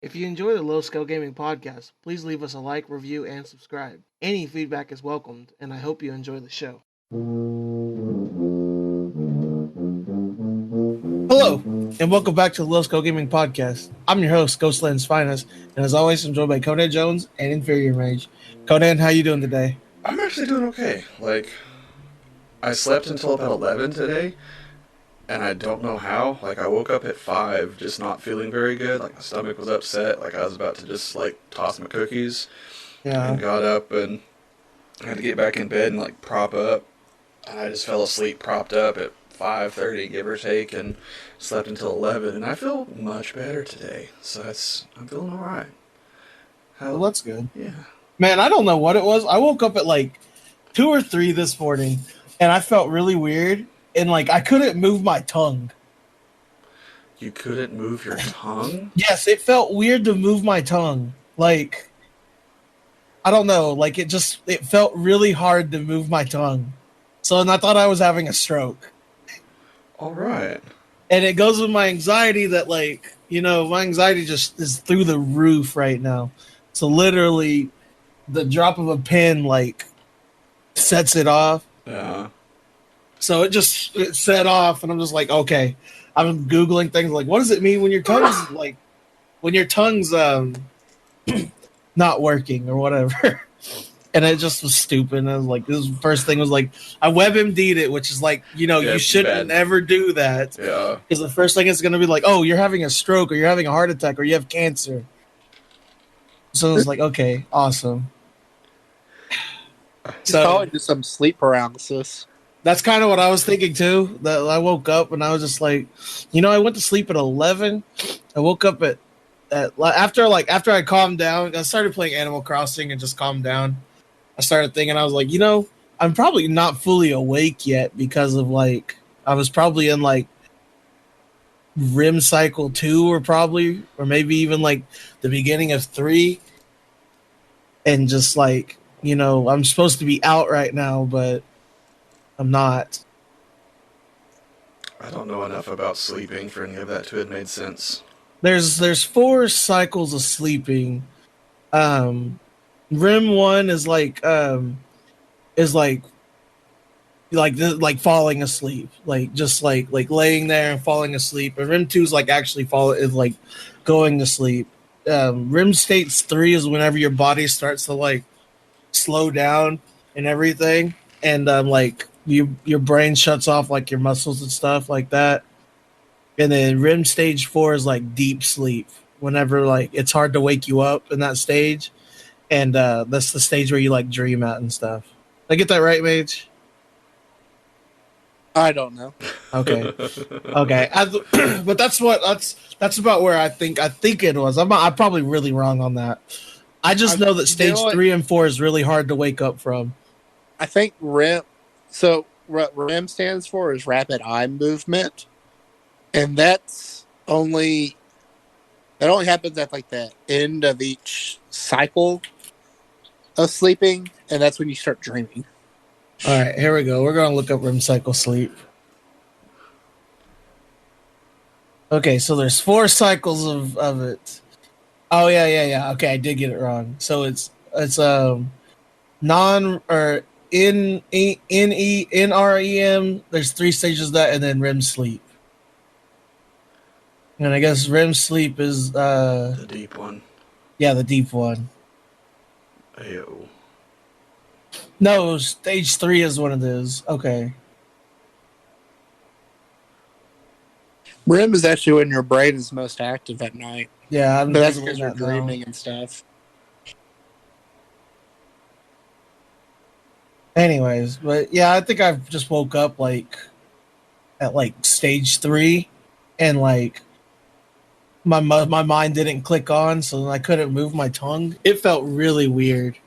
If you enjoy the Low Scale Gaming podcast, please leave us a like, review, and subscribe. Any feedback is welcomed, and I hope you enjoy the show. Hello, and welcome back to the Low Scale Gaming podcast. I'm your host, Ghostland's Finest, and as always, I'm joined by Conan Jones and Inferior Mage. Conan, how you doing today? I'm actually doing okay. I slept until about 11 today, and I don't know how. I woke up at 5 just not feeling very good. My stomach was upset. I was about to just, toss my cookies, and Yeah. got up and had to get back in bed and, prop up. And I just fell asleep propped up at 5:30, give or take, and slept until 11. And I feel much better today. I'm feeling alright. Well, How? that's good. Yeah. Man, I don't know what it was. I woke up at like 2 or 3 this morning, and I felt really weird, and I couldn't move my tongue. You couldn't move your tongue? Yes, it felt weird to move my tongue. I don't know, it felt really hard to move my tongue. So and I thought I was having a stroke. Alright. And it goes with my anxiety that my anxiety just is through the roof right now. So literally the drop of a pin sets it off. Yeah. So it set off, and I'm just like, okay. I'm googling things like, what does it mean when your tongue's not working or whatever. And it just was stupid. And I was like, this first thing was like, I WebMD'd it, which is Yeah, you shouldn't bad. ever do that. Yeah. Because the first thing is going to be like, oh, you're having a stroke or you're having a heart attack or you have cancer. So I was like, okay, awesome. It's probably just some sleep paralysis. That's kind of what I was thinking too. That I woke up and I was just like, I went to sleep at 11. I woke up at after I calmed down. I started playing Animal Crossing and just calmed down. I started thinking, I was like, I'm probably not fully awake yet because of I was probably in REM cycle 2 or maybe even the beginning of 3, and just I'm supposed to be out right now, but I'm not. I don't know enough about sleeping for any of that to have made sense. There's 4 cycles of sleeping. REM 1 is falling asleep, just laying there and falling asleep. And REM 2 is actually going to sleep. REM states 3 is whenever your body starts to slow down and everything, and your brain shuts off your muscles and stuff like that. And then REM stage 4 is deep sleep. Whenever it's hard to wake you up in that stage, and that's the stage where you dream at and stuff. Did I get that right, Mage? I don't know. Okay, okay. But that's about where I think it was. I'm probably really wrong on that. I just know that stage 3 and 4 is really hard to wake up from. I think REM. So what REM stands for is rapid eye movement, and that only happens at the end of each cycle of sleeping, and that's when you start dreaming. All right, here we go. We're gonna look up REM cycle sleep. Okay, so there's 4 cycles of it. Oh yeah. Okay, I did get it wrong. So it's non or NREM. There's 3 stages of that, and then REM sleep. And I guess REM sleep is the deep one. Yeah, the deep one. Ew. No, stage 3 is one of those. Okay. REM is actually when your brain is most active at night. Yeah, but that's because you're dreaming and stuff. Anyways, but yeah, I think I just woke up at stage 3, and my mind didn't click on, so I couldn't move my tongue. It felt really weird.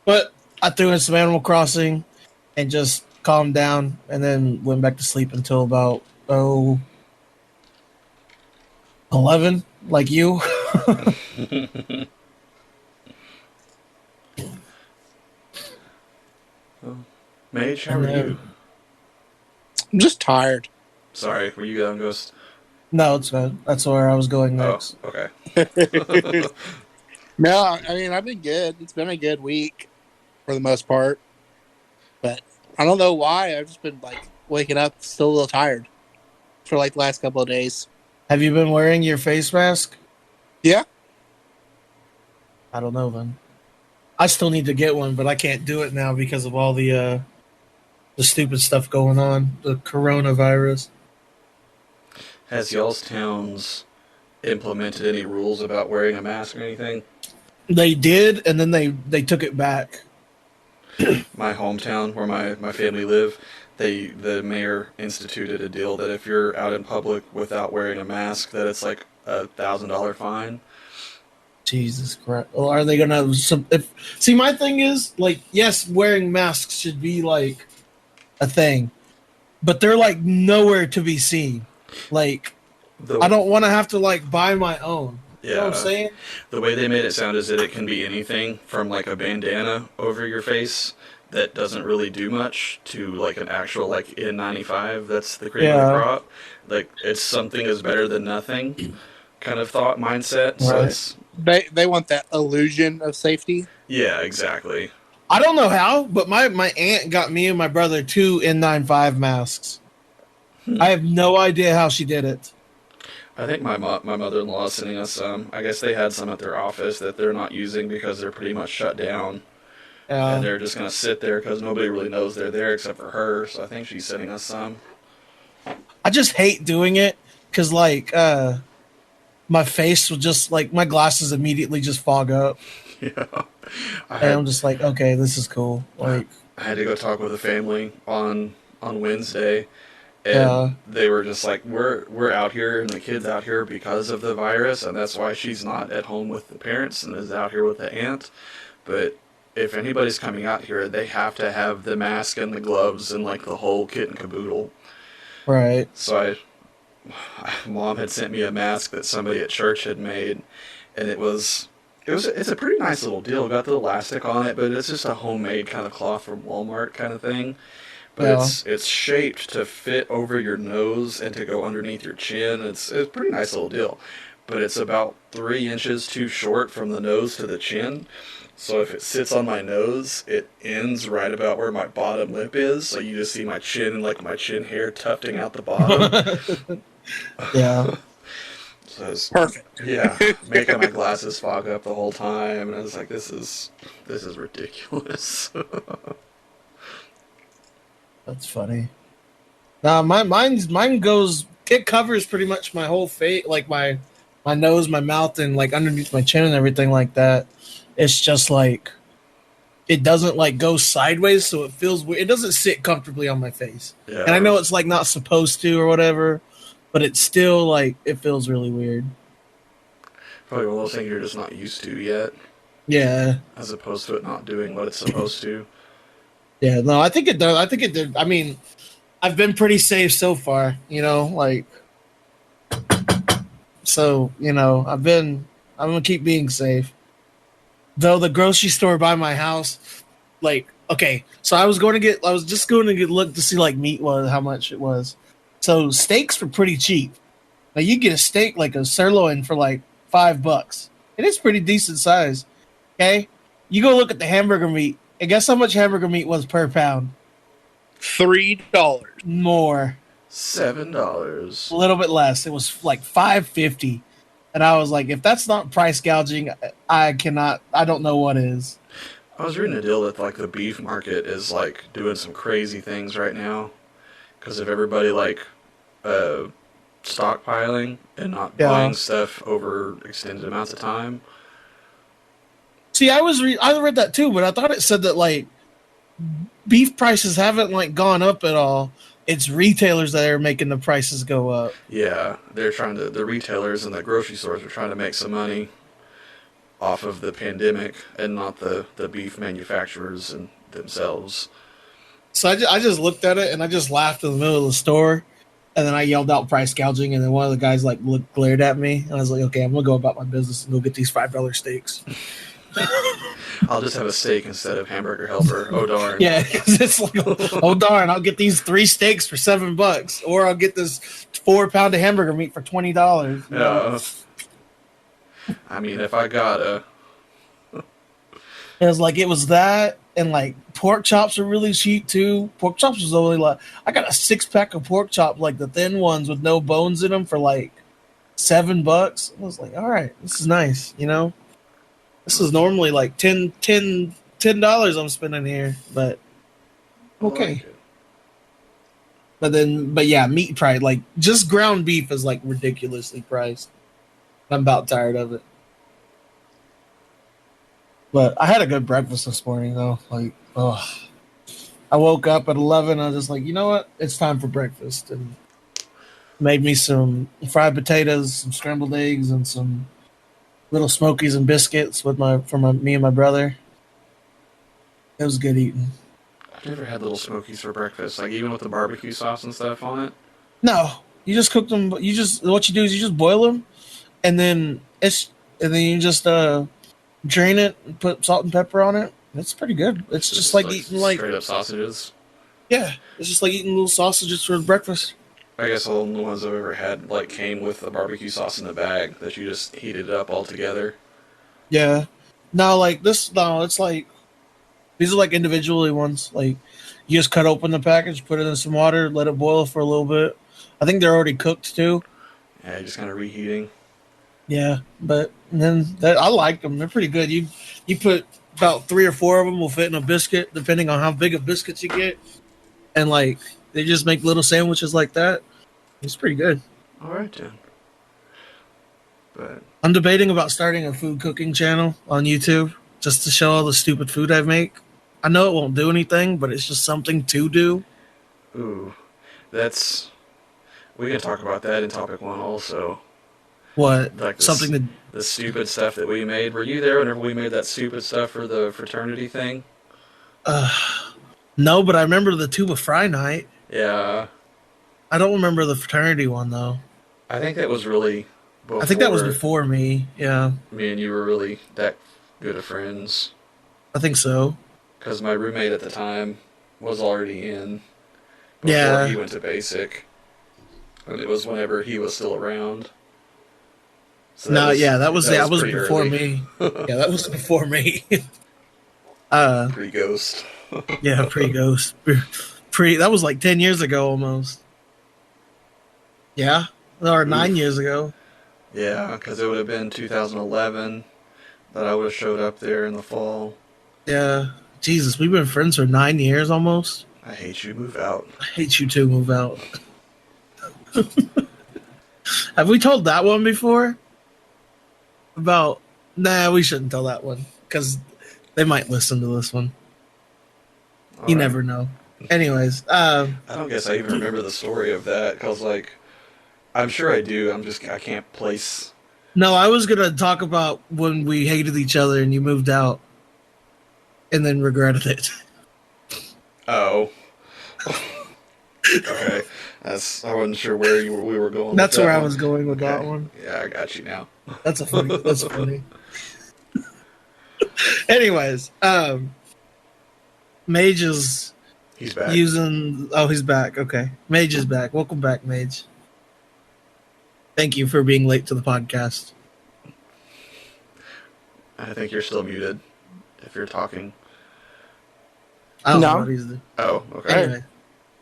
But I threw in some Animal Crossing and just calmed down, and then went back to sleep until about 11, like you. Mage, how are you? I'm just tired. Sorry, were you on Ghost? No, it's good. That's where I was going Oh, next. okay. No, I mean I've been good. It's been a good week for the most part, but I don't know why. I've just been like waking up still a little tired for like the last couple of days. Have you been wearing your face mask? Yeah, I don't know then. I still need to get one, but I can't do it now because of all the stupid stuff going on, the coronavirus. Has y'all's towns implemented any rules about wearing a mask or anything? They did, and then they took it back. My hometown, where my family live, the mayor instituted a deal that if you're out in public without wearing a mask, that it's like $1,000 fine. Jesus Christ! Well, are they gonna? If see, my thing is like, yes, wearing masks should be like a thing, but they're like nowhere to be seen. Like, I The don't want to have to like buy my own. You know what I'm Yeah, saying? the way they made it sound is that it can be anything from like a bandana over your face that doesn't really do much to like an actual like N95 that's the cream of the Yeah. crop. Like it's something is better than nothing kind of thought mindset. So Right. it's they want that illusion of safety. yeah, exactly. I don't know how, but my aunt got me and my brother two N95 masks. I have no idea how she did it. I think my mother-in-law is sending us some. I guess they had some at their office that they're not using because they're pretty much shut down, and Uh, they're just gonna sit there because nobody really knows they're there except for her. So I think she's sending us some. I just hate doing it because like my face will just like my glasses immediately just fog up, Yeah, I and had I'm just like, okay, this is cool. Like, I had to go talk with the family on Wednesday, and uh, they were just like, we're out here and the kid's out here because of the virus, and that's why she's not at home with the parents and is out here with the aunt. But if anybody's coming out here, they have to have the mask and the gloves and like the whole kit and caboodle. right. So mom had sent me a mask that somebody at church had made, and it's a pretty nice little deal. Got the elastic on it, but it's just a homemade kind of cloth from Walmart kind of thing. But Yeah. it's shaped to fit over your nose and to go underneath your chin. It's a pretty nice little deal. But it's about 3 inches too short from the nose to the chin. So if it sits on my nose, it ends right about where my bottom lip is. So you just see my chin and like my chin hair tufting out the bottom. Yeah. So it's, Perfect. yeah, making my glasses fog up the whole time, and I was like, this is ridiculous. That's funny. Nah, mine goes. It covers pretty much my whole face, like my nose, my mouth, and like underneath my chin and everything like that. It's just like it doesn't like go sideways, so it feels weird. It doesn't sit comfortably on my face, and I Yeah, know it's like not supposed to or whatever, but it's still like it feels really weird. probably one of those things you're just not used to yet, Yeah, as opposed to it not doing what it's supposed to. yeah. No, I think it does. I think it did. I mean, I've been pretty safe so far. You know, like so. You know, I'm gonna keep being safe. Though the grocery store by my house, like, okay, so I was just going to get look to see like meat was how much it was. So steaks were pretty cheap. Now you get a steak like a sirloin for like $5. It is pretty decent size. Okay, you go look at the hamburger meat and guess how much hamburger meat was per pound? $3. More, $7. a little bit less. It was like 5.50, and I was like, if that's not price gouging, I cannot. I don't know what is. I was reading a deal that like the beef market is like doing some crazy things right now because of everybody like uh, stockpiling and not Yeah. buying stuff over extended amounts of time. See, I read that too, but I thought it said that like beef prices haven't like gone up at all. It's retailers that are making the prices go up. Yeah, the retailers and the grocery stores are trying to make some money off of the pandemic and not the beef manufacturers and themselves. So I just looked at it and I just laughed in the middle of the store, and then I yelled out price gouging, and then one of the guys like glared at me, and I was like, okay, I'm gonna go about my business and go get these $5 steaks. I'll just have a steak instead of hamburger helper. Oh darn. Yeah, 'cause it's like, oh darn, I'll get these 3 steaks for $7, or I'll get this 4-pound of hamburger meat for $20. You know, I mean, if I gotta, it was that, and like pork chops are really cheap too. Pork chops was only like I got a 6-pack of pork chop, like the thin ones with no bones in them, for like $7. I was like, all right, this is nice. You know, this is normally like $10 I'm spending here, but I like okay. it. But yeah, meat price, like just ground beef is like ridiculously priced. I'm about tired of it. But I had a good breakfast this morning though. Like, oh, I woke up at 11. I was just like, you know what? It's time for breakfast, and made me some fried potatoes, some scrambled eggs, and some little smokies and biscuits with me and my brother. It was good eating. I've never had little smokies for breakfast, like even with the barbecue sauce and stuff on it. No, you just cook them. You just what you do is you just boil them, and then you just drain it and put salt and pepper on it. It's pretty good. It's just Just like like eating like straight up sausages. yeah, it's just like eating little sausages for breakfast. I guess all the ones I've ever had like came with the barbecue sauce in the bag that you just heated up all together. Yeah. No, like this. No, it's like these are like individually ones. Like you just cut open the package, put it in some water, let it boil for a little bit. I think they're already cooked too. Yeah, just kind of reheating. Yeah, but then I like them. They're pretty good. You put about 3 or 4 of them will fit in a biscuit, depending on how big of biscuits you get, and like they just make little sandwiches like that. It's pretty good. All right then. But I'm debating about starting a food cooking channel on YouTube just to show all the stupid food I make. I know it won't do anything, but it's just something to do. ooh, that's we can talk about that in topic one also. What? Like Something this, to. the stupid stuff that we made. Were you there whenever we made that stupid stuff for the fraternity thing? Uh, no, but I remember the tuba fry night. Yeah, I don't remember the fraternity one though. I think that was really I think that was before before me. Yeah, me and you were really that good of friends. I think so. Because my roommate at the time was already in before he Yeah. went to basic, and it was whenever he was still around. So No, yeah, that that was was pretty before early. me. Yeah, that was before me. uh, Pre ghost. yeah, pre ghost, pre. That was like 10 years ago almost. Yeah, or 9 years Oof. ago. Yeah, because it would have been 2011 that I would have showed up there in the fall. Yeah, Jesus, we've been friends for 9 years almost. I hate you. Move out. I hate you too. Move out. Have we told that one before? About nah, we shouldn't tell that one because they might listen to this one. All You right. never know. Anyways, I don't guess I even remember the story of that because, like, I'm sure I do. I can't place. no, I was gonna talk about when we hated each other and you moved out and then regretted it. Oh, okay. I wasn't sure we were going with That's that where I one. was going with that Okay. one. Yeah, I got you now. That's a funny. That's funny. Anyways, Mage is He's back. using. Oh, he's back. Okay, Mage is back. Welcome back, Mage. Thank you for being late to the podcast. I think you're still muted if you're talking. I don't know No. what he's doing. Oh, okay.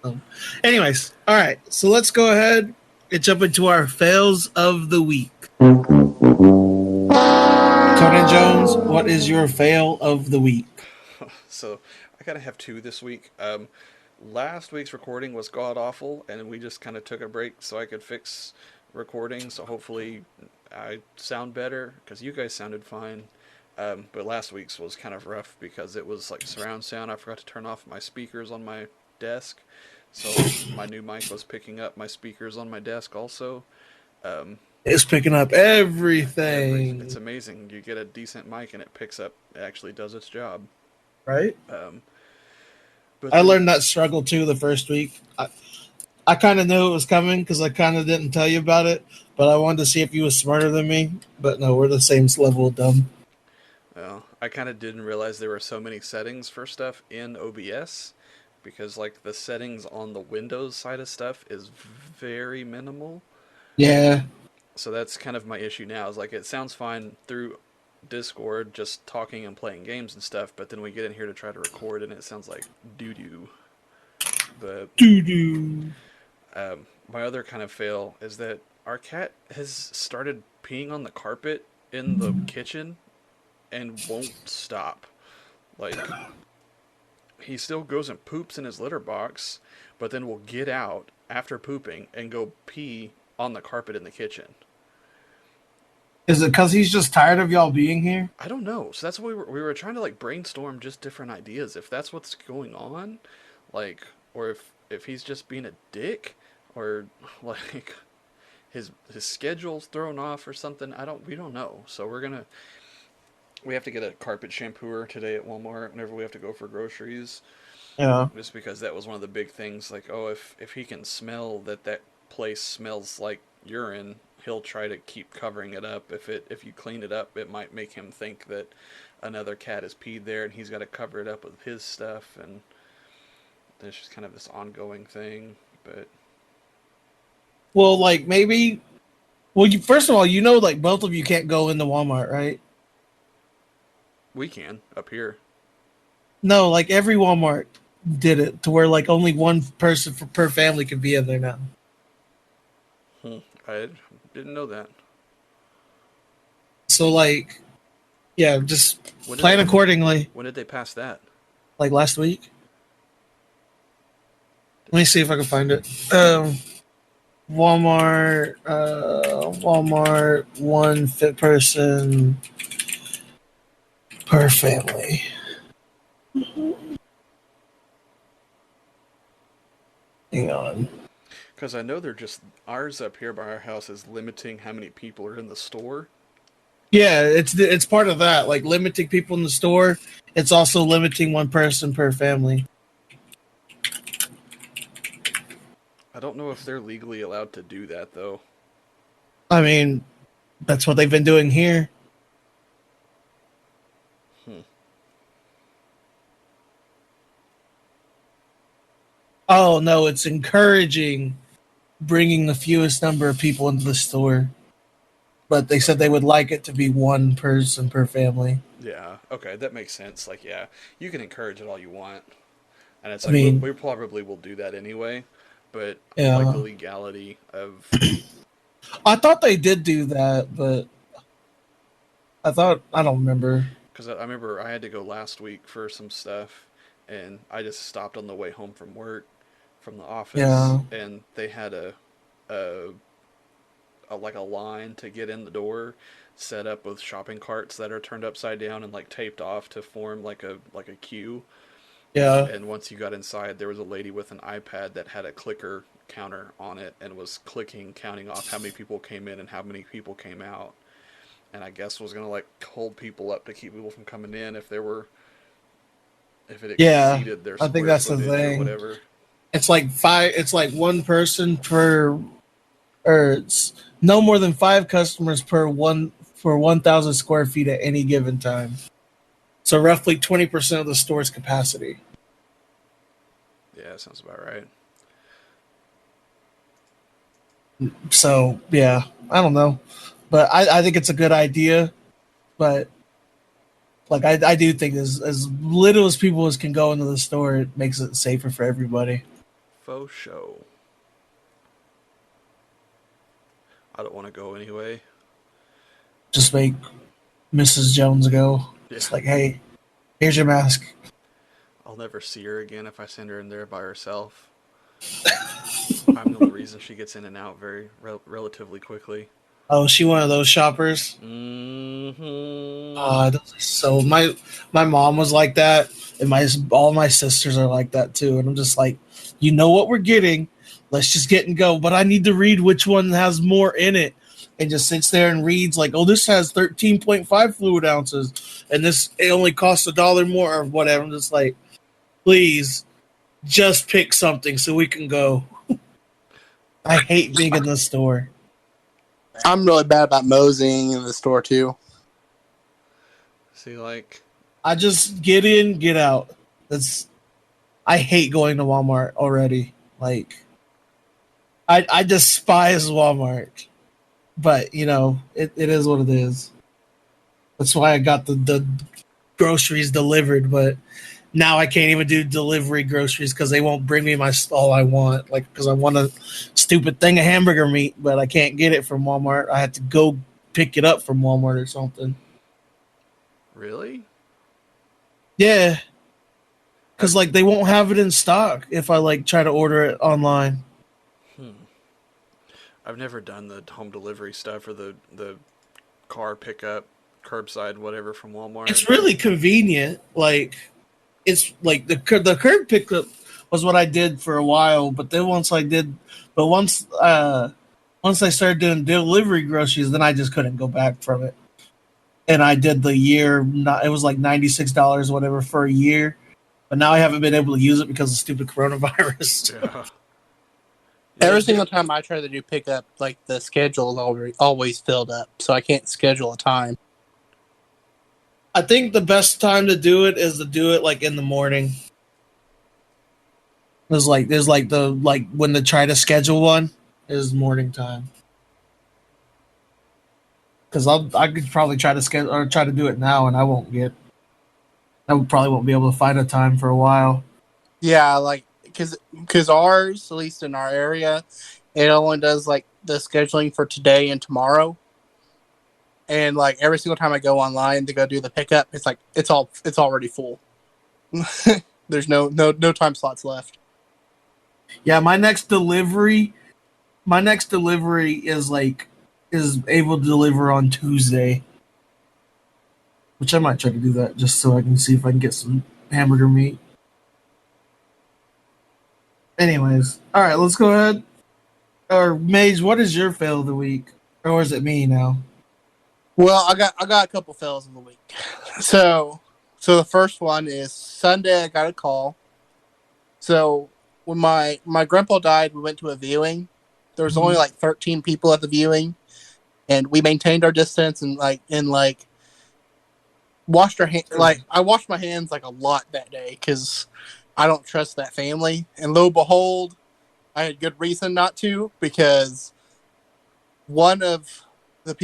Anyway, anyways, all right. So let's go ahead and jump into our fails of the week. Conan Jones, what is your fail of the week? So I kind of have two this week. Last week's recording was god awful, and we just kind of took a break so I could fix recording. So hopefully I sound better because you guys sounded fine. But last week's was kind of rough because it was like surround sound. I forgot to turn off my speakers on my desk, so my new mic was picking up my speakers on my desk also. It's picking up everything, It's amazing. You get a decent mic and it picks up. It actually does its job. right? But I then, learned that struggle too the first week. I kind of knew it was coming because I kind of didn't tell you about it, but I wanted to see if you was smarter than me. But no, we're the same level of dumb. well, I kind of didn't realize there were so many settings for stuff in OBS, because like the settings on the Windows side of stuff is very minimal. Yeah. So that's kind of my issue now. Is like it sounds fine through Discord, just talking and playing games and stuff, but then we get in here to try to record, and it sounds like doo doo. But Doo doo. my other kind of fail is that our cat has started peeing on the carpet in the kitchen and won't stop. Like, he still goes and poops in his litter box, but then will get out after pooping and go pee on the carpet in the kitchen. Is it because he's just tired of y'all being here? I don't know. So that's what we were trying to like brainstorm just different ideas. If that's what's going on, like, or if he's just being a dick, or like his schedule's thrown off or something. We don't know. So we have to get a carpet shampooer today at Walmart whenever we have to go for groceries. Yeah. Just because that was one of the big things. Like, oh, if he can smell that place smells like urine, he'll try to keep covering it up. If you clean it up, it might make him think that another cat has peed there, and he's got to cover it up with his stuff. And there's just kind of this ongoing thing. But Well, like maybe. Well, first of all, like both of you can't go into Walmart, right? we can up here. No, like every Walmart did it to where like only one person per family can be in there now. I didn't know that. So like, yeah, just When did plan they- accordingly. When did they pass that? Like last week. Let me see if I can find it. Walmart, one fit person per family. Hang on. Because I know they're just ours up here by our house is limiting how many people are in the store. Yeah, it's part of that, like limiting people in the store. It's also limiting one person per family. I don't know if they're legally allowed to do that though. I mean, that's what they've been doing here. Hmm. Oh no, it's encouraging bringing the fewest number of people into the store. But they said they would like it to be one person per family. Yeah. Okay, that makes sense. Like, yeah, you can encourage it all you want, and it's I like mean, we probably will do that anyway. But like the yeah. legality of I thought they did do that, but I don't remember. because I remember I had to go last week for some stuff, and I just stopped on the way home from work, from the office, Yeah. and they had a like a line to get in the door set up with shopping carts that are turned upside down and like taped off to form like a queue. Yeah. And once you got inside, there was a lady with an iPad that had a clicker counter on it and was counting off how many people came in and how many people came out. And I guess was gonna like hold people up to keep people from coming in if it Yeah. exceeded their I think square that's the footage or thing. whatever. It's like one person per, or it's no more than 5 customers per 1,000 square feet at any given time. So roughly 20% of the store's capacity. Yeah, that sounds about right. So yeah, I don't know, but I think it's a good idea. But like I do think as little as people as can go into the store, it makes it safer for everybody. Faux show. I don't want to go anyway. Just make Mrs. Jones go. Yeah. It's like, hey, here's your mask. I'll never see her again if I send her in there by herself. I'm the only reason she gets in and out very relatively quickly. Oh, is she one of those shoppers? Mm-hmm. So my mom was like that, and all my sisters are like that too. And I'm just like, you know what we're getting? Let's just get and go. But I need to read which one has more in it, and just sits there and reads like, oh, this has 13.5 fluid ounces, and it only costs $1 more or whatever. I'm just like, please, just pick something so we can go. I hate being in the store. I'm really bad about moseying in the store too. See, like, I just get in, get out. That's I hate going to Walmart already. Like, I despise Walmart, but it is what it is. That's why I got the groceries delivered, but now I can't even do delivery groceries because they won't bring me all I want. Like, because I want a stupid thing of hamburger meat, but I can't get it from Walmart. I have to go pick it up from Walmart or something. Really? Yeah, because like they won't have it in stock if I like try to order it online. I've never done the home delivery stuff or the car pickup, curbside, whatever from Walmart. It's really convenient. Like it's like the curb pickup was what I did for a while, but then once I started doing delivery groceries, then I just couldn't go back from it. And I did the year. It was like $96 whatever for a year, but now I haven't been able to use it because of stupid coronavirus. Yeah. Every single time I try to do pickup, like the schedule is always filled up, so I can't schedule a time. I think the best time to do it is to do it like in the morning. There's like when they try to schedule one is morning time. Because I could probably try to schedule or try to do it now, and I probably won't be able to find a time for a while. Yeah, like because ours, at least in our area, it only does like the scheduling for today and tomorrow. And like every single time I go online to go do the pickup, it's like it's already full. There's no time slots left. Yeah, my next delivery is able to deliver on Tuesday, which I might try to do that just so I can see if I can get some hamburger meat. Anyways, all right, let's go ahead. Or Mage, what is your fail of the week, or is it me now? Well, I got a couple fails of the week. So the first one is Sunday. I got a call. So when my grandpa died, we went to a viewing. There was only like 13 people at the viewing, and we maintained our distance and washed our hands. Like I washed my hands like a lot that day because I don't trust that family. And lo and behold, I had good reason not to, because one of the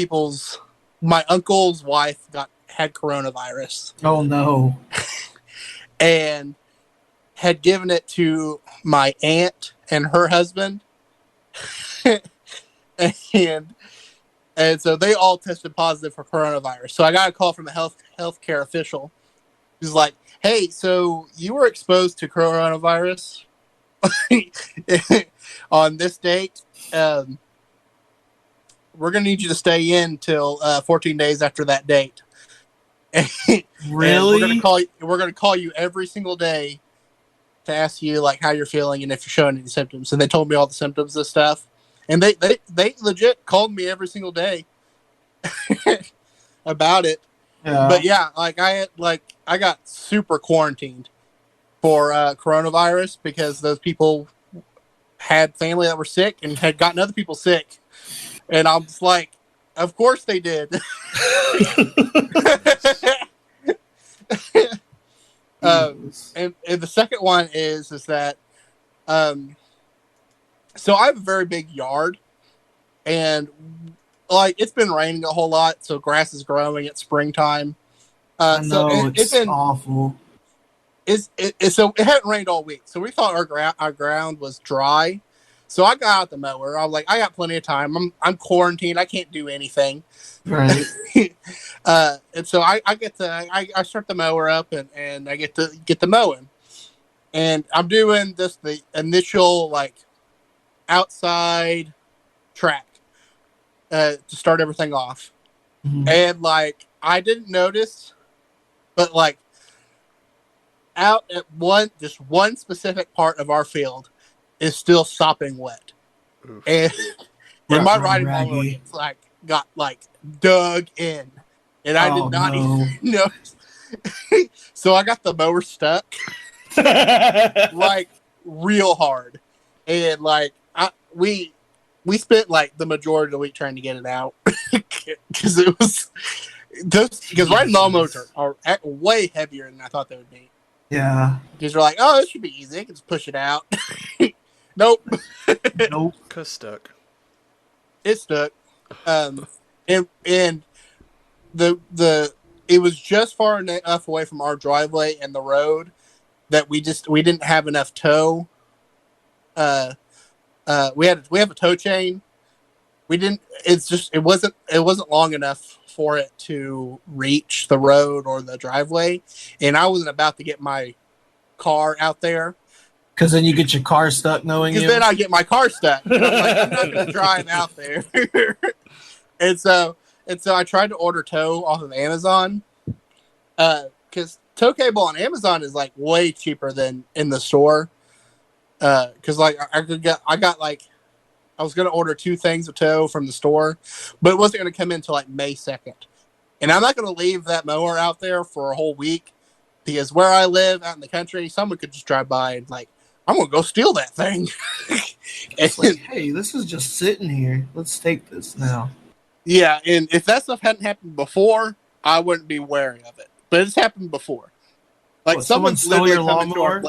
my uncle's wife had coronavirus. Oh no. And had given it to my aunt and her husband. and so they all tested positive for coronavirus. So I got a call from a healthcare official who's like, "Hey, so you were exposed to coronavirus on this date. We're going to need you to stay in till 14 days after that date. Really? And we're going to call you every single day to ask you like how you're feeling and if you're showing any symptoms." And they told me all the symptoms and stuff. And they legit called me every single day about it. Yeah. But yeah, I got super quarantined for coronavirus because those people had family that were sick and had gotten other people sick. And I'm just like, of course they did. And the second one is that so I have a very big yard, and like it's been raining a whole lot, so grass is growing at springtime. I know, it's been awful. So it hadn't rained all week, so we thought our ground was dry. So I got out the mower. I was like, I got plenty of time. I'm quarantined. I can't do anything. Right. And so I start the mower up and I get the mowing. And I'm doing the initial like outside track to start everything off. Mm-hmm. And like I didn't notice, but like out at one specific part of our field is still sopping wet. Oof. And my riding lawnmower like got like dug in, and I did not even notice. So I got the mower stuck like real hard, and like we spent like the majority of the week trying to get it out because it was because riding lawnmowers are way heavier than I thought they would be. Yeah. Because we're like, oh, it should be easy. I can just push it out. Nope. Nope. Cause stuck. It stuck. And the it was just far enough away from our driveway and the road that we didn't have enough tow. We have a tow chain. We didn't. It wasn't long enough for it to reach the road or the driveway, and I wasn't about to get my car out there Because then you get your car stuck knowing because you. then I get my car stuck. And I'm like, I'm not going to drive out there. and so I tried to order tow off of Amazon because tow cable on Amazon is like way cheaper than in the store. Because like I was going to order 2 things of tow from the store, but it wasn't going to come in until like May 2nd. And I'm not going to leave that mower out there for a whole week because where I live out in the country, someone could just drive by and like, I'm going to go steal that thing. It's like, hey, this is just sitting here. Let's take this now. Yeah, and if that stuff hadn't happened before, I wouldn't be wary of it. But it's happened before. Like What, someone stole your lawnmower?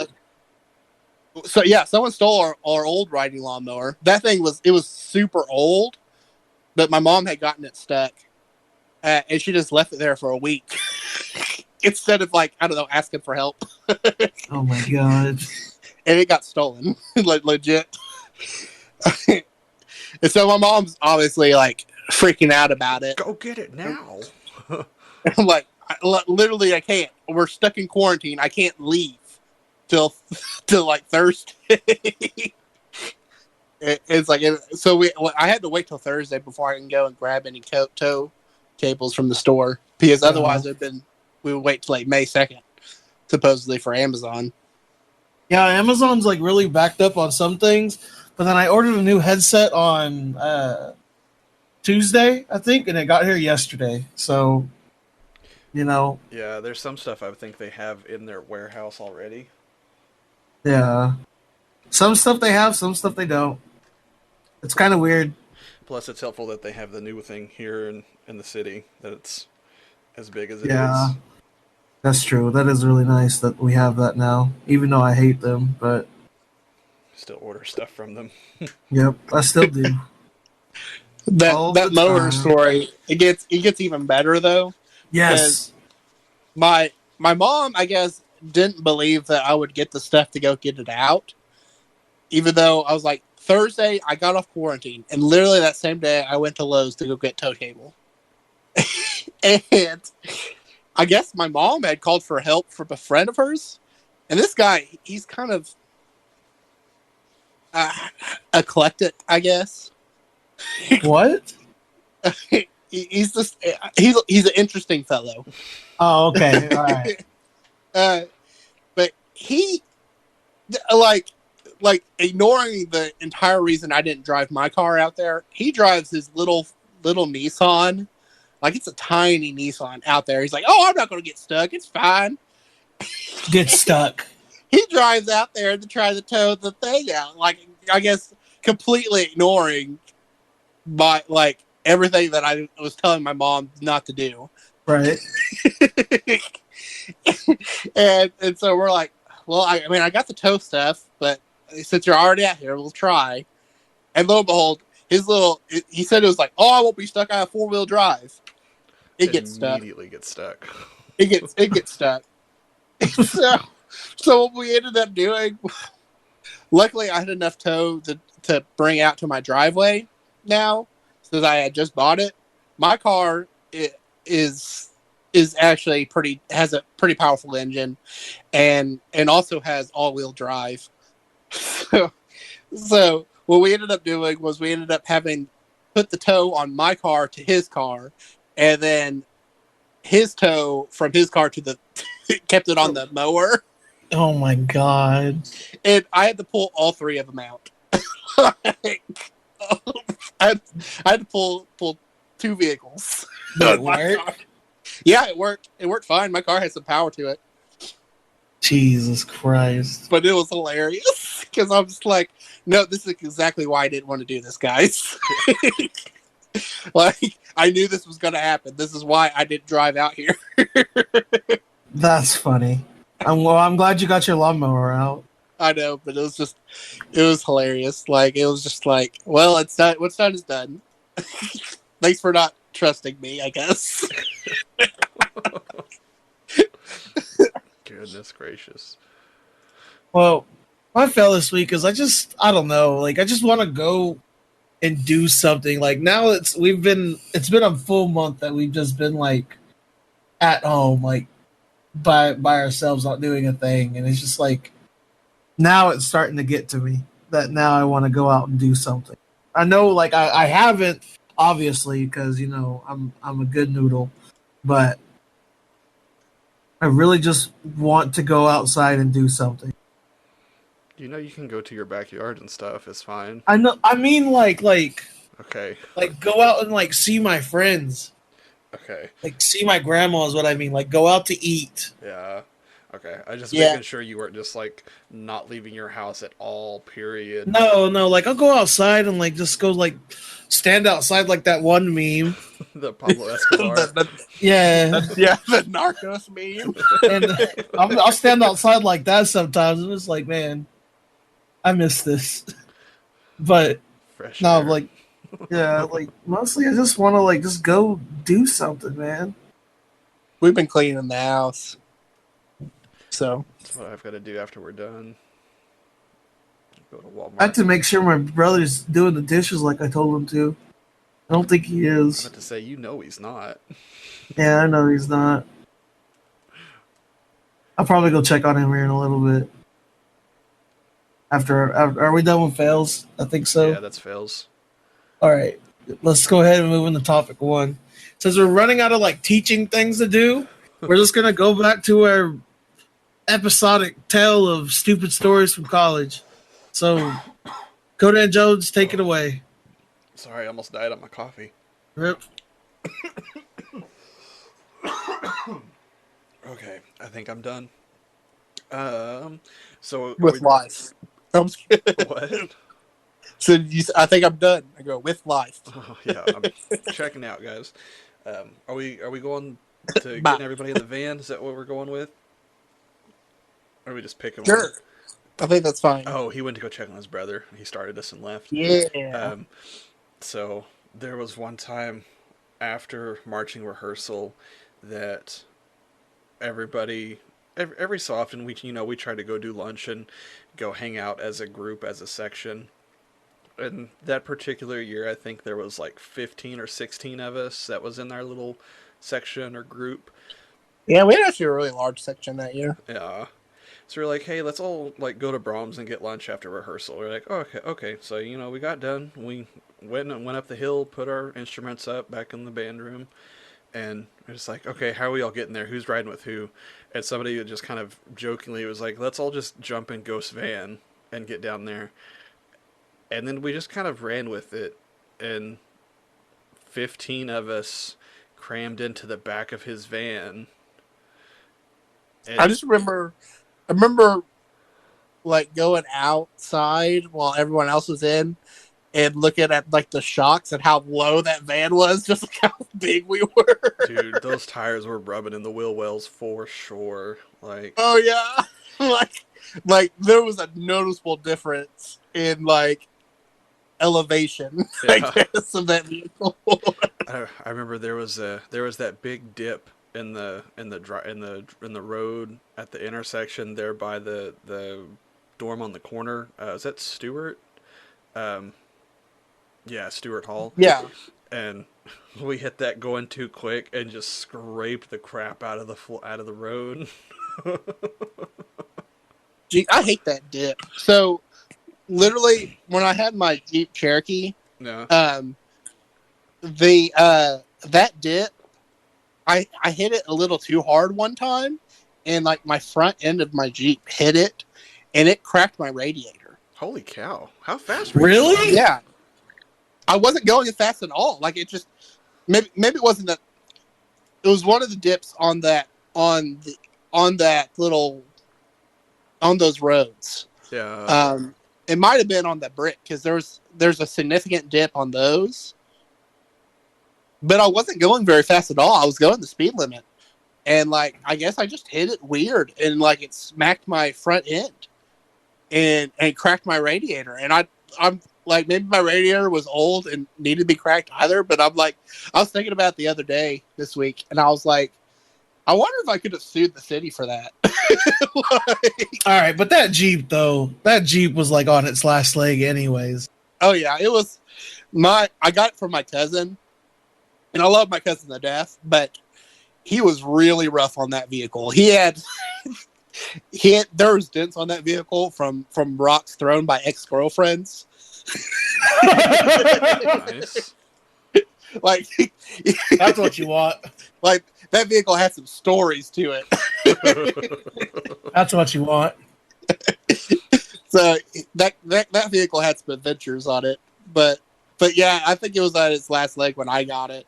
So yeah, someone stole our old riding lawnmower. That thing was super old, but my mom had gotten it stuck, and she just left it there for a week instead of like I don't know asking for help. Oh my god! And it got stolen, like legit. And so my mom's obviously like freaking out about it. Go get it now. I'm like, literally, I can't. We're stuck in quarantine. I can't leave till like Thursday. It's like so I had to wait till Thursday before I can go and grab any tow cables from the store because otherwise we would wait till like May 2nd, supposedly for Amazon. Yeah, Amazon's like really backed up on some things, but then I ordered a new headset on Tuesday, I think, and it got here yesterday. So, you know, Yeah, there's some stuff I think they have in their warehouse already. yeah, some stuff they have, some stuff they don't. It's kind of weird. Plus, it's helpful that they have the new thing here in the city, that it's as big as it Yeah, is. that's true. That is really nice that we have that now, even though I hate them. But Still order stuff from them. yep, I still do. That mower story it gets even better though. Yes. My mom, I guess, didn't believe that I would get the stuff to go get it out, even though I was like Thursday I got off quarantine, and literally that same day I went to Lowe's to go get tow cable. And I guess my mom had called for help from a friend of hers, and this guy, he's kind of eclectic, I guess. What? He's an interesting fellow. Oh, okay. All right. But he like ignoring the entire reason I didn't drive my car out there. He drives his little Nissan, like it's a tiny Nissan out there. He's like, "Oh, I'm not going to get stuck. It's fine." Get stuck. He drives out there to try to tow the thing out, like I guess completely ignoring like everything that I was telling my mom not to do. Right. and so we're like, well, I mean, I got the tow stuff, but since you're already out here, we'll try. And lo and behold, he said it was like, oh, I won't be stuck. I have 4-wheel drive. It gets stuck. Immediately gets stuck. It gets stuck. So what we ended up doing, luckily I had enough tow to bring out to my driveway now, since I had just bought it. My car is actually has a pretty powerful engine, and also has all-wheel drive. So what we ended up doing was we ended up having put the tow on my car to his car, and then his tow from his car to the kept it on the mower. Oh my god! And I had to pull all 3 of them out. I had to pull 2 vehicles. Did it work? Yeah, it worked. It worked fine. My car had some power to it. Jesus Christ! But it was hilarious because I'm just like, no, this is exactly why I didn't want to do this, guys. Like, I knew this was going to happen. This is why I didn't drive out here. That's funny. I'm glad you got your lawnmower out. I know, but it was hilarious. Like, it was just like, well, it's done. What's done is done. Thanks for not trusting me, I guess. Goodness gracious. Well, my fail this week is I don't know, like I just want to go and do something. Like now it's been a full month that we've just been like at home, like by ourselves, not doing a thing, and it's just like now it's starting to get to me that now I want to go out and do something. I know, like I haven't obviously because I'm a good noodle, but I really just want to go outside and do something. You know you can go to your backyard and stuff. It's fine. I know. I mean, Okay. like go out and like see my friends, Okay. like see my grandma is what I mean. Like go out to eat. Yeah. Okay. I just Yeah. making sure you weren't just like not leaving your house at all. Period. No, no. Like I'll go outside and like just go like stand outside like that one meme. The Pablo Escobar. Yeah, Yeah, the Narcos meme. and I'll stand outside like that sometimes. And it's like, man, I miss this. But Fresh no, air. like yeah, like mostly I just want to like just go do something, man. We've been cleaning the house. So That's what I've got to do after we're done. Go to Walmart. I have to make sure my brother's doing the dishes like I told him to. I don't think he I was is. about to say, you know he's not. Yeah, I know he's not. I'll probably go check on him here in a little bit. After are we done with fails? I think so. Yeah, that's fails. All right, let's go ahead and move into topic one. Since we're running out of like teaching things to do, we're just gonna go back to our episodic tale of stupid stories from college. So, Conan Jones, take it away. Sorry, I almost died on my coffee. Rip. Okay, I think I'm done. So with life. I'm just kidding. What? So I think I'm done. I go with life. Oh, yeah, I'm checking out, guys. Are we going to Bye. getting everybody in the van? Is that what we're going with? Or are we just picking Sure. one? I think that's fine. Oh, he went to go check on his brother. He started us and left. Yeah. So there was one time after marching rehearsal that every so often we try to go do lunch and go hang out as a group, as a section. And that particular year, I think there was like 15 or 16 of us that was in our little section or group. Yeah, we had actually a really large section that year. Yeah. So we're like, hey, let's all like go to Brahms and get lunch after rehearsal. We're like, oh, okay. So we got done. We went up the hill, put our instruments up back in the band room, and we're just like, okay, how are we all getting there? Who's riding with who? And somebody just kind of jokingly was like, let's all just jump in Ghost's van and get down there. And then we just kind of ran with it, and 15 of us crammed into the back of his van. And I remember like going outside while everyone else was in and looking at like the shocks and how low that van was, just like how big we were. dude, those tires were rubbing in the wheel wells for sure. Like, Oh yeah. like there was a noticeable difference in like elevation, I yeah. guess, of that vehicle. I remember there was that big dip in the road at the intersection there by the dorm on the corner. Is that Stewart? Yeah, Stewart Hall. Yeah. And we hit that going too quick and just scraped the crap out of the road. Gee, I hate that dip. So literally when I had my Jeep Cherokee, No. that dip, I hit it a little too hard one time, and like my front end of my Jeep hit it, and it cracked my radiator. Holy cow! How fast were you Really? going? Yeah, I wasn't going as fast at all. Like it just maybe it wasn't that. It was one of the dips on that little on those roads. Yeah. It might have been on the brick because there's a significant dip on those. But I wasn't going very fast at all. I was going the speed limit. and like I guess I just hit it weird, and like it smacked my front end, and cracked my radiator. And I'm like, maybe my radiator was old and needed to be cracked either. But I'm like, I was thinking about it the other day this week, and I was like, I wonder if I could have sued the city for that. Like, All right, but that Jeep was like on its last leg, anyways. oh yeah, it was I got it from my cousin, and I love my cousin to death, but he was really rough on that vehicle. He had there was dents on that vehicle from rocks thrown by ex-girlfriends. Nice. Like That's what you want. like that vehicle had some stories to it. That's what you want. So that vehicle had some adventures on it, but yeah, I think it was at its last leg when I got it.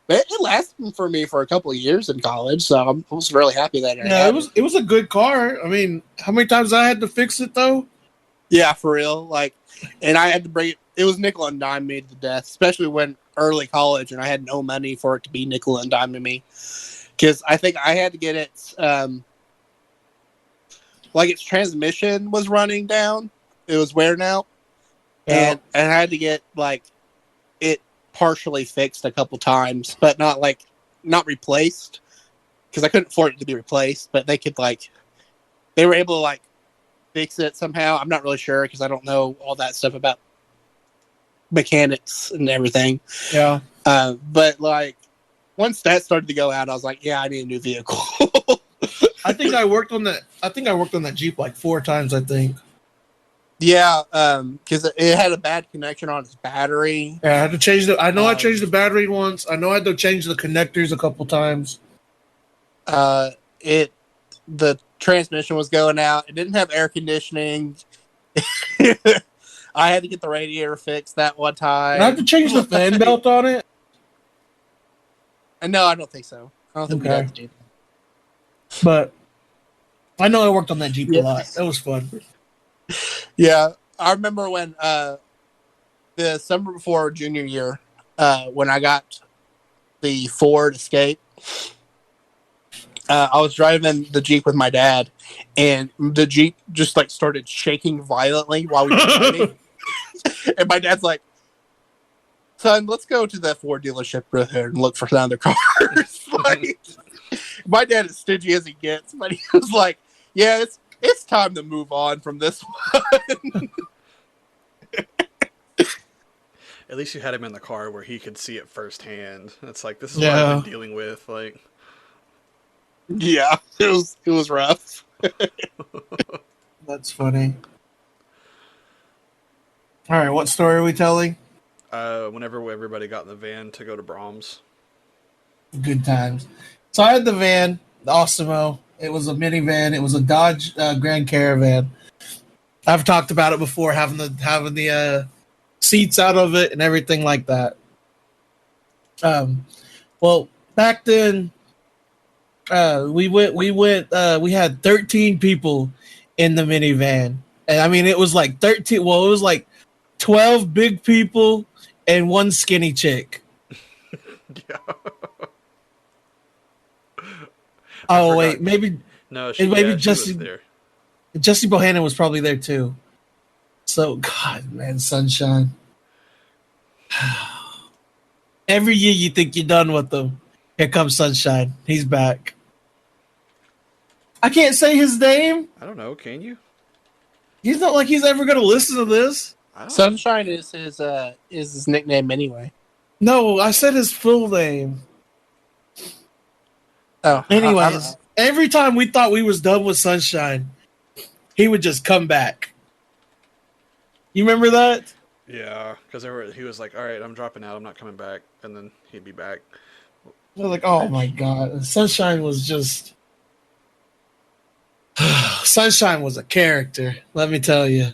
But it lasted for me for a couple of years in college, so I was really happy that it was a good car. I mean, how many times I had to fix it though? Yeah, for real. Like, and I had to bring it. It was nickel and dime me to death, especially when early college, and I had no money for it to be nickel and dime to me. Because I think I had to get it, like its transmission was running down. It was wearing out, and I had to get like it partially fixed a couple times, but not replaced, because I couldn't afford it to be replaced. But they were able to like fix it somehow. I'm not really sure because I don't know all that stuff about mechanics and everything. Yeah. But like once that started to go out, I was like, yeah, I need a new vehicle. I think I worked on that Jeep like 4 times, I think. Yeah, because it had a bad connection on its battery. Yeah, I had to change I changed the battery once. I know I had to change the connectors a couple times. The transmission was going out. It didn't have air conditioning. I had to get the radiator fixed that one time. And I had to change the fan belt on it. No, I don't think so. I don't think we had to do that. But I know I worked on that Jeep a lot. That was fun. Yeah, I remember when the summer before junior year, when I got the Ford Escape, I was driving the Jeep with my dad, and the Jeep just like started shaking violently while we were driving. And my dad's like, "Son, let's go to that Ford dealership right here and look for some other cars." Like, my dad is stingy as he gets, but he was like, "Yeah, it's time to move on from this one." At least you had him in the car where he could see it firsthand. It's like, this is what I've been dealing with. Like, yeah, it was rough. That's funny. All right, what story are we telling? Whenever everybody got in the van to go to Brahms. Good times. So I had the van, the Osimo. It was a minivan. It was a Dodge Grand Caravan. I've talked about it before, having the seats out of it and everything like that. Well, back then, we had 13 people in the minivan, and I mean it was like 13. Well, it was like 12 big people and one skinny chick. Yeah. Oh wait, maybe Jesse was there. Jesse Bohannon was probably there too. So God, man, Sunshine. Every year you think you're done with them. Here comes Sunshine. He's back. I can't say his name. I don't know. Can you? He's not like he's ever going to listen to this. Sunshine is his nickname anyway. No, I said his full name. Oh, anyways, every time we thought we was done with Sunshine, he would just come back. You remember that? Yeah, because he was like, "All right, I'm dropping out. I'm not coming back," and then he'd be back. I was like, "Oh my God, Sunshine was just." Sunshine was a character, let me tell you.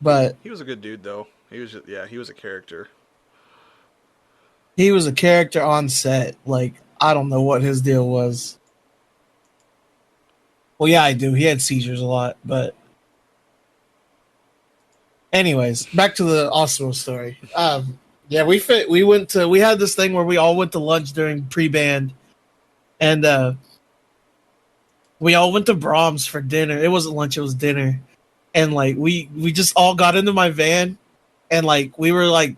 But he was a good dude, though. He was a character. He was a character on set. Like, I don't know what his deal was. Well, yeah, I do. He had seizures a lot, but anyways, back to the Osmo story. Yeah, we had this thing where we all went to lunch during pre-band, and we all went to Brahms for dinner. It wasn't lunch; it was dinner, and like we just all got into my van, and like we were like,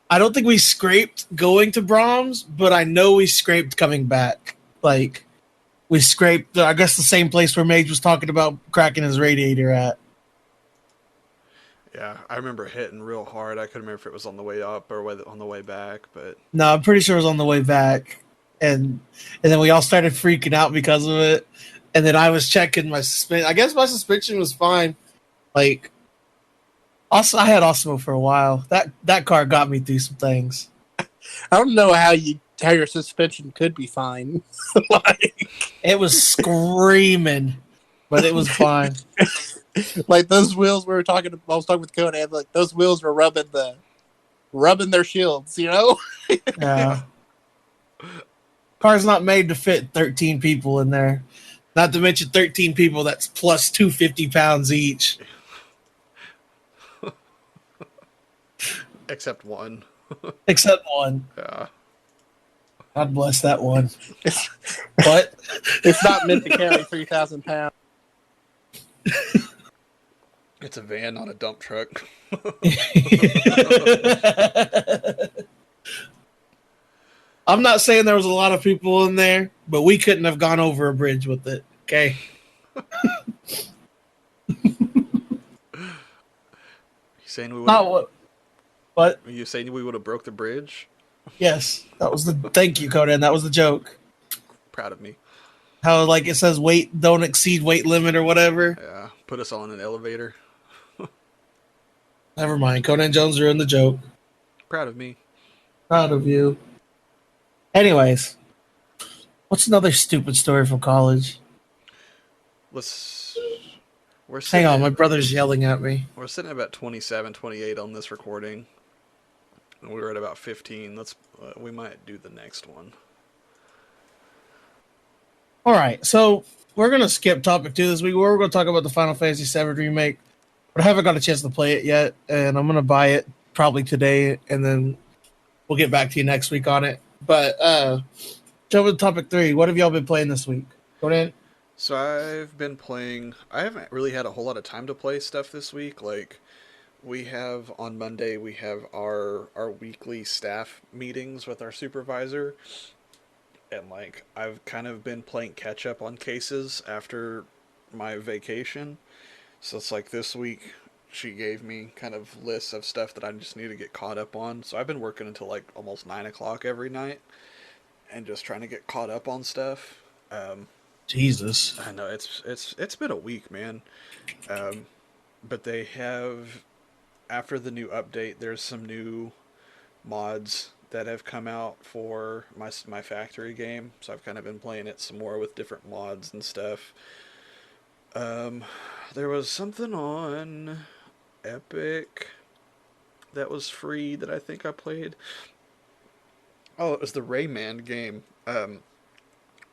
I don't think we scraped going to Brahms, but I know we scraped coming back. Like we scraped, I guess, the same place where Mage was talking about cracking his radiator at. Yeah, I remember hitting real hard. I couldn't remember if it was on the way up or on the way back, but No, I'm pretty sure it was on the way back, and then we all started freaking out because of it. And then I was checking my suspension. I guess my suspension was fine. Like, also, I had Osmo for a while. That car got me through some things. I don't know how your suspension could be fine. Like, It was screaming, but it was fine. like those wheels we were talking. I was talking with Conan. Like those wheels were rubbing their shields. You know. Yeah. Car's not made to fit 13 people in there. Not to mention 13 people that's plus 250 pounds each. except one. Except one. Yeah. God bless that one. What? It's not meant to carry 3,000 pounds. It's a van, not a dump truck. I'm not saying there was a lot of people in there, but we couldn't have gone over a bridge with it. Okay. You saying we would? Not what? What? Are you saying we would have broke the bridge? Yes, that was the. Thank you, Conan. That was the joke. Proud of me. How like it says weight don't exceed weight limit or whatever. Yeah, put us all in an elevator. Never mind. Conan Jones ruined the joke. Proud of me. Proud of you. Anyways, what's another stupid story from college? Hang on, my brother's yelling at me. We're sitting at about 27, 28 on this recording. And we were at about 15. We might do the next one. All right, so we're gonna skip topic 2 this week. We're gonna talk about the Final Fantasy VII remake, but I haven't got a chance to play it yet, and I'm gonna buy it probably today, and then we'll get back to you next week on it. But jump to topic 3. What have y'all been playing this week? Go ahead. So I've been playing. I haven't really had a whole lot of time to play stuff this week. Like we have on Monday, we have our weekly staff meetings with our supervisor. And like I've kind of been playing catch up on cases after my vacation. So it's like this week she gave me kind of lists of stuff that I just need to get caught up on. So I've been working until like almost 9 o'clock every night and just trying to get caught up on stuff. Jesus. I know it's been a week, man. But they have, after the new update, there's some new mods that have come out for my factory game, so I've kind of been playing it some more with different mods and stuff. There was something on Epic that was free that I think I played. Oh, it was the Rayman game.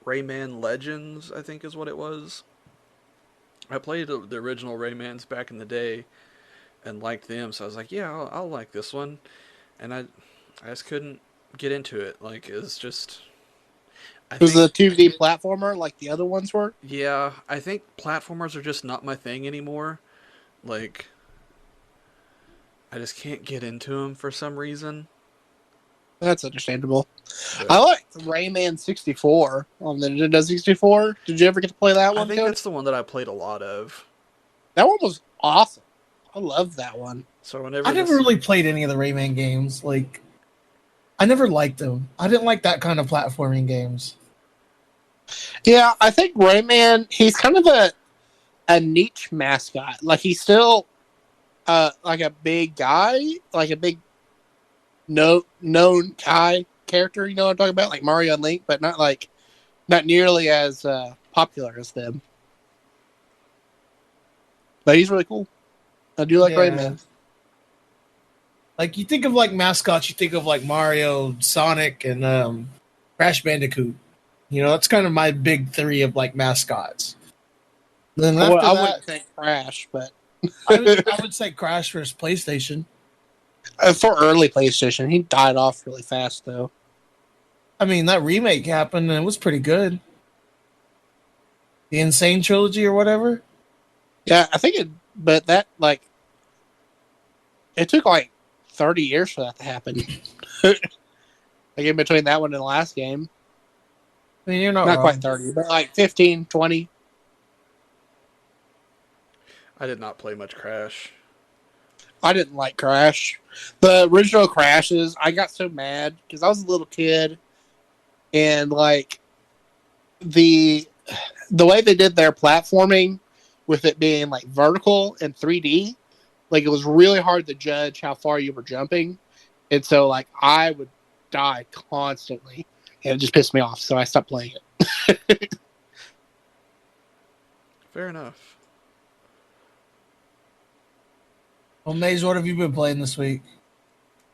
Rayman Legends, I think is what it was. I played the original Raymans back in the day and liked them, so I was like, yeah, I'll like this one. And I just couldn't get into it. Like, it's just... It was a 2D platformer like the other ones were? Yeah, I think platformers are just not my thing anymore. Like, I just can't get into them for some reason. That's understandable. But I like Rayman 64 on the Nintendo 64. Did you ever get to play that one? I think that's the one that I played a lot of. That one was awesome. I love that one. So whenever I never really played any of the Rayman games. Like, I never liked them. I didn't like that kind of platforming games. Yeah, I think Rayman, he's kind of a niche mascot. Like, he's still like a big guy, like a big known guy character, you know what I'm talking about? Like Mario and Link, but not nearly as popular as them. But he's really cool. I do like Rayman. Like, you think of like mascots, you think of like Mario, Sonic, and Crash Bandicoot. You know, that's kind of my big 3 of like mascots. Then after I that, wouldn't say Crash, but I would say Crash versus PlayStation. For early PlayStation, he died off really fast though. I mean, that remake happened and it was pretty good. The Insane trilogy or whatever. Yeah, I think it, but that like it took like 30 years for that to happen. Like in between that one and the last game, I mean, you're not not quite wrong. 30, but like 15, 20. I did not play much Crash. I didn't like Crash. The original Crashes, I got so mad because I was a little kid, and like the the way they did their platforming with it being like vertical and 3D, like it was really hard to judge how far you were jumping, and so like I would die constantly, and it just pissed me off. So I stopped playing it. Fair enough. Well, Maze, what have you been playing this week?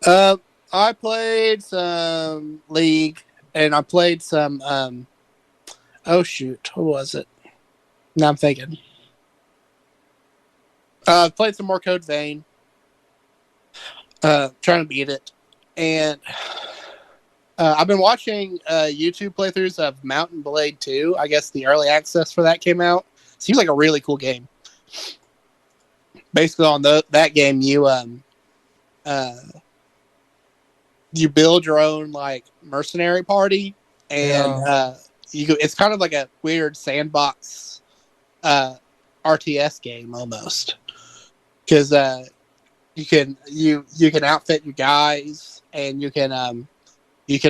Uh, I played some League, and I played some. Oh shoot, what was it? Now I'm thinking. Played some more Code Vein. Trying to beat it, and I've been watching YouTube playthroughs of Mountain Blade 2. I guess the early access for that came out. Seems like a really cool game. Basically, on that game, you build your own like mercenary party, and it's kind of like a weird sandbox RTS game almost, because you can outfit your guys, and you can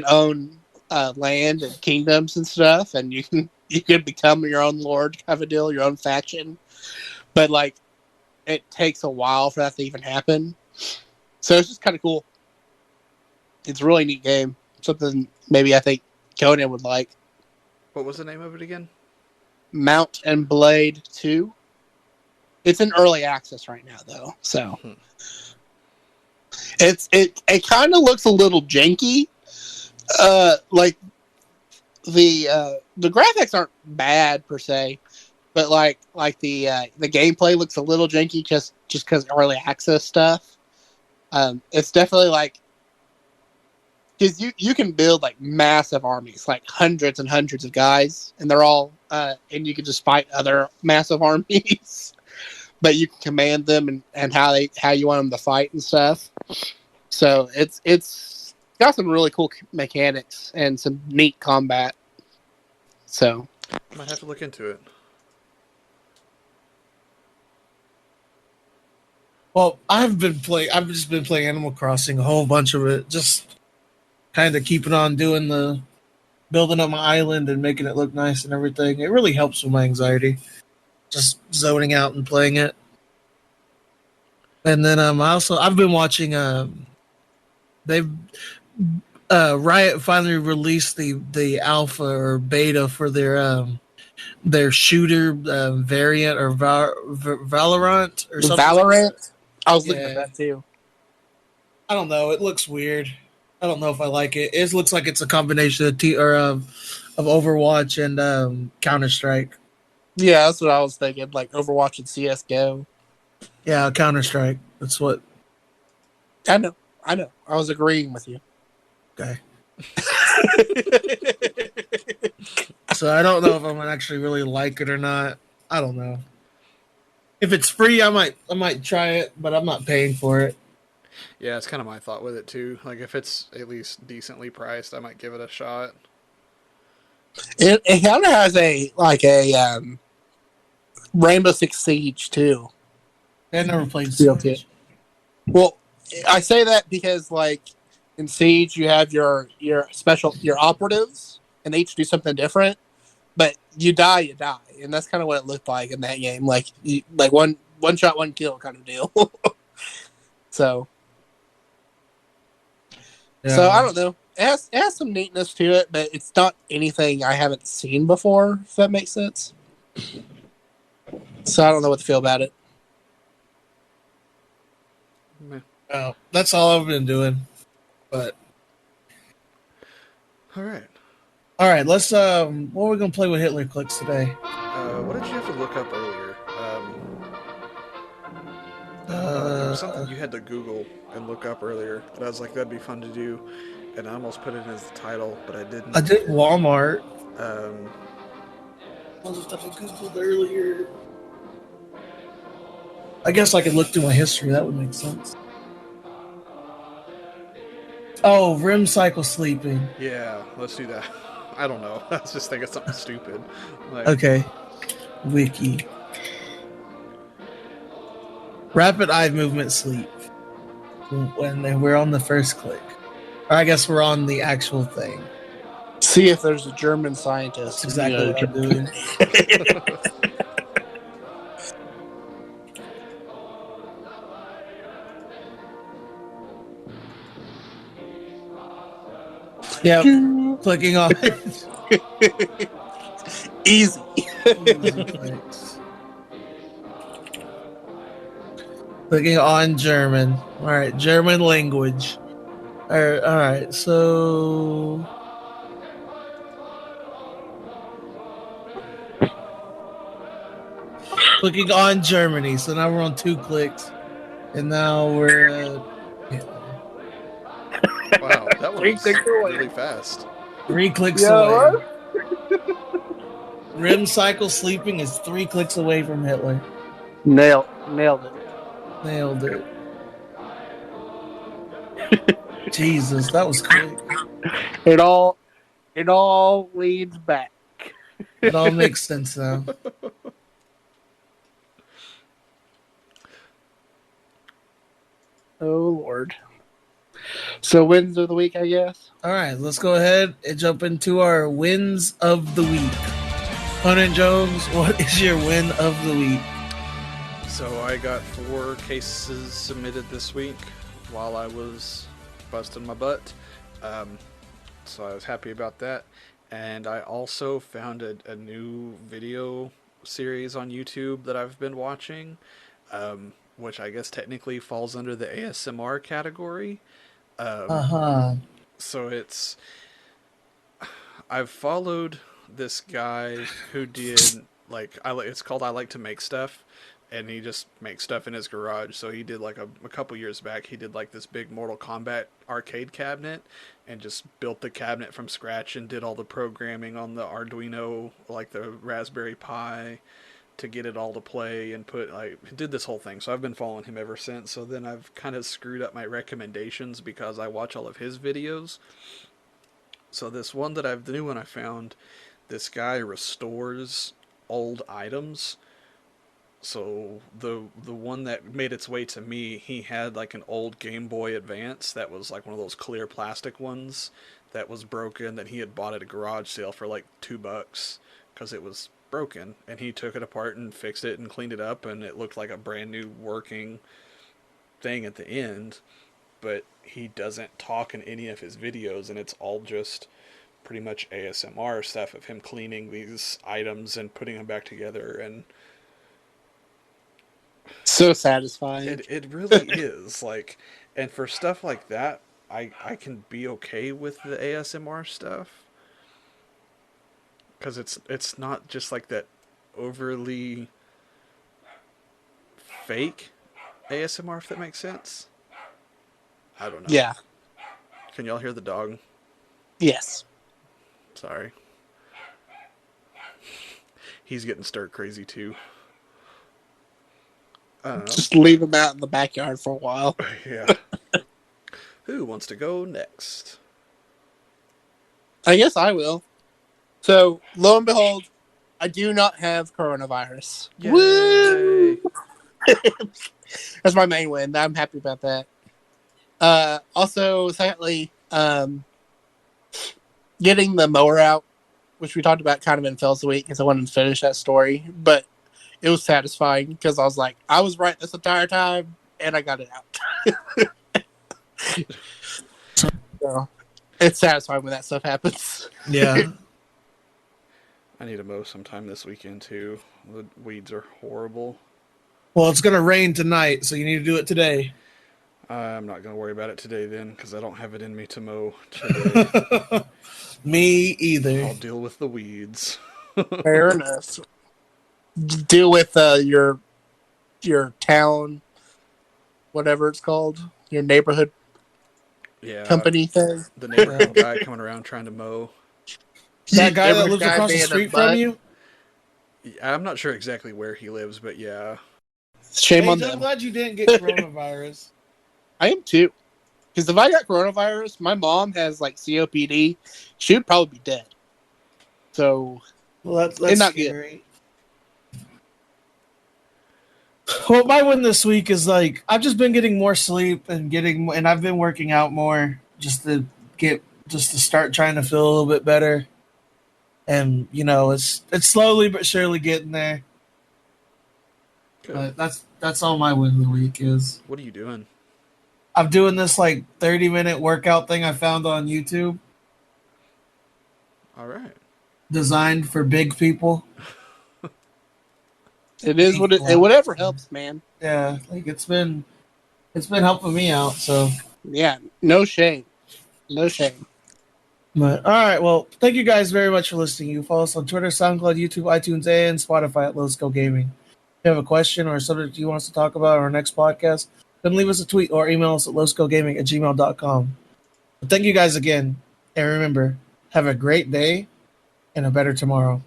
own land and kingdoms and stuff, and you can become your own lord, kind of a deal, your own faction. But like, it takes a while for that to even happen. So it's just kind of cool. It's a really neat game. Something maybe I think Conan would like. What was the name of it again? Mount and Blade 2. It's in early access right now though. So it kind of looks a little janky. Like the graphics aren't bad per se, but like the gameplay looks a little janky just because early access stuff. It's definitely like, because you can build like massive armies, like hundreds and hundreds of guys, and they're all and you can just fight other massive armies, but you can command them and how you want them to fight and stuff. So it's got some really cool mechanics and some neat combat. So Might have to look into it. Well, I've just been playing Animal Crossing, a whole bunch of it, just kind of keeping on doing the building up my island and making it look nice and everything. It really helps with my anxiety, just zoning out and playing it. And then I've been watching they've Riot finally released the alpha or beta for their shooter variant or Valorant or something. Valorant, I was looking at Yeah, that too. I don't know. It looks weird. I don't know if I like it. It looks like it's a combination of Overwatch and Counter Strike. Yeah, that's what I was thinking. Like Overwatch and CS:GO. Yeah, Counter Strike. That's what. I know, I know. I was agreeing with you. Okay. So I don't know if I'm gonna actually really like it or not. I don't know. If it's free, I might try it, but I'm not paying for it. Yeah, it's kind of my thought with it too. Like if it's at least decently priced, I might give it a shot. It kind of has a Rainbow Six Siege too. I never played Feel kit. Siege. Well, I say that because like in Siege you have your special your operatives, and they each do something different. But you die, and that's kind of what it looked like in that game. Like like one shot, one kill kind of deal. So Yeah. I don't know. It has some neatness to it, but it's not anything I haven't seen before. If that makes sense. So I don't know what to feel about it. Meh. Oh, that's all I've been doing. But All right. all right, let's what are we gonna play with Hitler clicks today? What did you have to look up earlier? There was something Uh, you had to Google and look up earlier that I was like, that'd be fun to do. and I almost put it as the title, but I didn't. I did Walmart. Um, All the stuff I googled earlier. I guess I could look through my history. That would make sense. Oh, REM cycle sleeping. yeah, let's do that. I don't know. I was just thinking something stupid. Like, Okay. Wiki. Rapid eye movement sleep. When we're on the first click. Or I guess we're on the actual thing. See if there's a German scientist. That's exactly what I'm doing. Yep. Clicking on Easy. easy clicks. Clicking on German. All right, German language. All right. So clicking on Germany. So now we're on 2 clicks, and now we're wow, that one was really fast. 3 clicks Yeah, away. right? REM cycle sleeping is 3 clicks away from Hitler. Nailed it. Nailed it. Jesus, that was quick. It all leads back. It all makes sense now. Oh Lord. So wins of the week, I guess. All right, let's go ahead and jump into our wins of the week. Hunter Jones, what is your win of the week? So I got 4 cases submitted this week while I was busting my butt. So I was happy about that. And I also found a new video series on YouTube that I've been watching, which I guess technically falls under the ASMR category. So I've followed this guy who did it's called I Like to Make Stuff, and he just makes stuff in his garage. So he did like a couple years back, he did like this big Mortal Kombat arcade cabinet and just built the cabinet from scratch and did all the programming on the Arduino, like the Raspberry Pi, to get it all to play and did this whole thing. So I've been following him ever since. So then I've kind of screwed up my recommendations because I watch all of his videos. So this one the new one I found, this guy restores old items. So the one that made its way to me, he had like an old Game Boy Advance that was like one of those clear plastic ones that was broken, that he had bought at a garage sale for like $2 because it was broken, and he took it apart and fixed it and cleaned it up, and it looked like a brand new working thing at the end. But he doesn't talk in any of his videos, and it's all just pretty much ASMR stuff of him cleaning these items and putting them back together. And so satisfying. It really is. Like, and for stuff like that, I can be okay with the ASMR stuff, because it's not just like that overly fake ASMR, if that makes sense. I don't know. Yeah. Can y'all hear the dog? Yes. Sorry. He's getting stir crazy too. I don't know. Just leave him out in the backyard for a while. Yeah. Who wants to go next? I guess I will. So, lo and behold, I do not have coronavirus. Yay. Woo! That's my main win. I'm happy about that. Also, secondly, getting the mower out, which we talked about kind of in Phil's week, because I wanted to finish that story, but it was satisfying because I was like, I was right this entire time, and I got it out. So, it's satisfying when that stuff happens. Yeah. I need to mow sometime this weekend too. The weeds are horrible. Well, it's gonna rain tonight, so you need to do it today. I'm not going to worry about it today then, because I don't have it in me to mow today. Me either. I'll deal with the weeds. Fair enough. Deal with your town, whatever it's called, your neighborhood Yeah, company thing. the neighborhood guy coming around trying to mow. That guy that Every lives guy across the being a street from butt. you. I'm not sure exactly where he lives, but yeah. Shame on Paige, I'm them. glad you didn't get coronavirus. I am too. Because if I got coronavirus, my mom has like COPD. She would probably be dead. So Well, it's that's not good. scary. Well, my win this week is like I've just been getting more sleep and I've been working out more just to start trying to feel a little bit better. And it's slowly but surely getting there. Good. But that's all my win of the week is. What are you doing? I'm doing this like 30-minute workout thing I found on YouTube, All right. designed for big people. It is what it. Whatever helps, man. Yeah, like it's been helping me out. So, Yeah, no shame. No shame. but all right. Well, thank you guys very much for listening. You follow us on Twitter, SoundCloud, YouTube, iTunes, and Spotify at lowscalegaming. If you have a question or a subject you want us to talk about on our next podcast, then leave us a tweet or email us at lowscalegaming@gmail.com. But thank you guys again, and remember, have a great day and a better tomorrow.